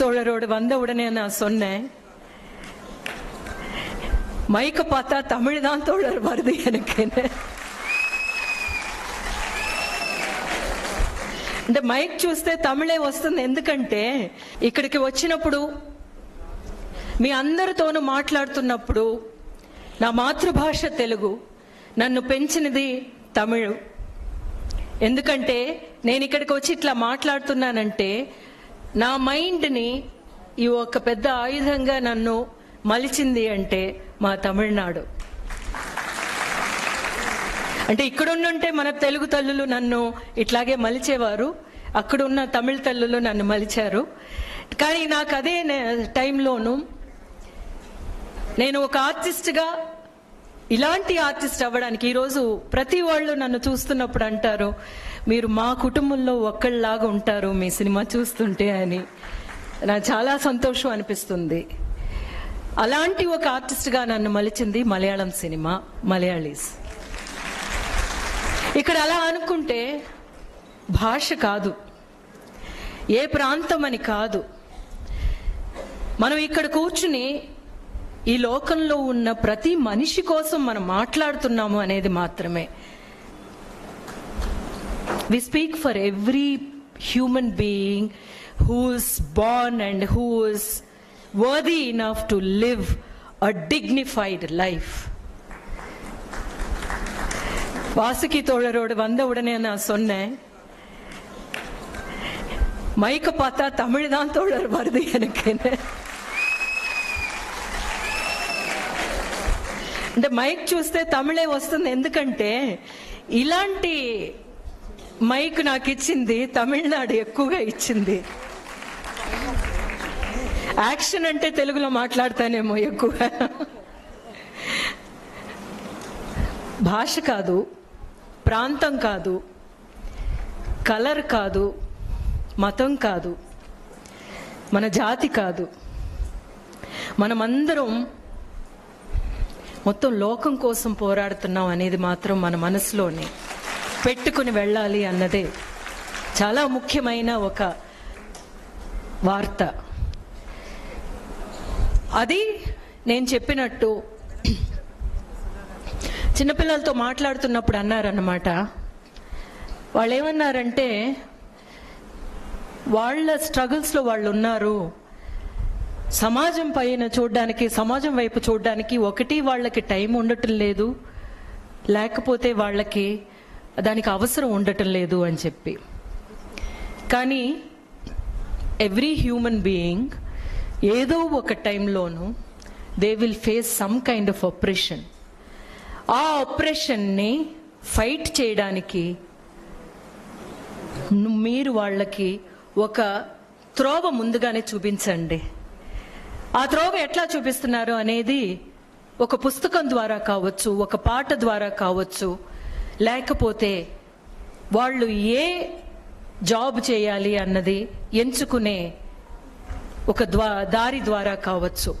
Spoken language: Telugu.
தோழரோடு வந்த உடனே நான் சொன்னேன், மைக்க பார்த்தா தமிழ் தான் தோழர் வருது எனக்கு. అంటే మైక్ చూస్తే తమిళే వస్తుంది. ఎందుకంటే ఇక్కడికి వచ్చినప్పుడు మీ అందరితోనూ మాట్లాడుతున్నప్పుడు నా మాతృభాష తెలుగు, నన్ను పెంచినది తమిళ్. ఎందుకంటే నేను ఇక్కడికి వచ్చి ఇట్లా మాట్లాడుతున్నానంటే నా మైండ్ని ఈ ఒక పెద్ద ఆయుధంగా నన్ను మలిచింది అంటే మా తమిళనాడు. అంటే ఇక్కడున్నుంటే మన తెలుగు తల్లులు నన్ను ఇట్లాగే మలిచేవారు, అక్కడున్న తమిళ తల్లులు నన్ను మలిచారు. కానీ నాకు అదే టైంలోనూ నేను ఒక ఆర్టిస్ట్గా ఇలాంటి ఆర్టిస్ట్ అవ్వడానికి, ఈరోజు ప్రతి వాళ్ళు నన్ను చూస్తున్నప్పుడు అంటారు, మీరు మా కుటుంబంలో ఒక్కళ్ళలాగా ఉంటారు మీ సినిమా చూస్తుంటే అని. నాకు చాలా సంతోషం అనిపిస్తుంది. అలాంటి ఒక ఆర్టిస్ట్గా నన్ను మలిచింది మలయాళం సినిమా, మలయాళీస్. ఇక్కడ అలా అనుకుంటే భాష కాదు, ఏ ప్రాంతం అని కాదు, మనం ఇక్కడ కూర్చుని ఈ లోకంలో ఉన్న ప్రతి మనిషి కోసం మనం మాట్లాడుతున్నాము అనేది మాత్రమే. We speak for every human being who is born and who is worthy enough to live a dignified life. Vasuki தோழரோடு வந்த உடனே நான் சொன்னேன், மைக்க பார்த்தா தமிழ் தான் தோழர் வருது எனக்கு. అంటే మైక్ చూస్తే తమిళే వస్తుంది. ఎందుకంటే ఇలాంటి మైక్ నాకు ఇచ్చింది తమిళనాడు ఎక్కువగా ఇచ్చింది. యాక్షన్ అంటే తెలుగులో మాట్లాడతానేమో ఎక్కువ. భాష కాదు, ప్రాంతం కాదు, కలర్ కాదు, మతం కాదు, మన జాతి కాదు, మనమందరం మొత్తం లోకం కోసం పోరాడుతున్నాం అనేది మాత్రం మన మనసులోనే పెట్టుకుని వెళ్ళాలి అన్నదే చాలా ముఖ్యమైన ఒక వార్త. అది నేను చెప్పినట్టు చిన్నపిల్లలతో మాట్లాడుతున్నప్పుడు అన్నారన్నమాట. వాళ్ళు ఏమన్నారంటే, వాళ్ళ స్ట్రగుల్స్లో వాళ్ళు ఉన్నారు, సమాజం పైన చూడడానికి, సమాజం వైపు చూడడానికి ఒకటి వాళ్ళకి టైం ఉండటం లేదు, లేకపోతే వాళ్ళకి దానికి అవసరం ఉండటం లేదు అని చెప్పి. కానీ ఎవ్రీ హ్యూమన్ బీయింగ్ ఏదో ఒక టైంలోనూ they will face some kind of operation. ఆ ఆపరేషన్ని ఫైట్ చేయడానికి మీరు వాళ్ళకి ఒక త్రోవ ముందుగానే చూపించండి. ఆ త్రోవ ఎట్లా చూపిస్తున్నారు అనేది ఒక పుస్తకం ద్వారా కావచ్చు, ఒక పాట ద్వారా కావచ్చు, లేకపోతే వాళ్ళు ఏ జాబ్ చేయాలి అన్నది ఎంచుకునే ఒక దారి ద్వారా కావచ్చు.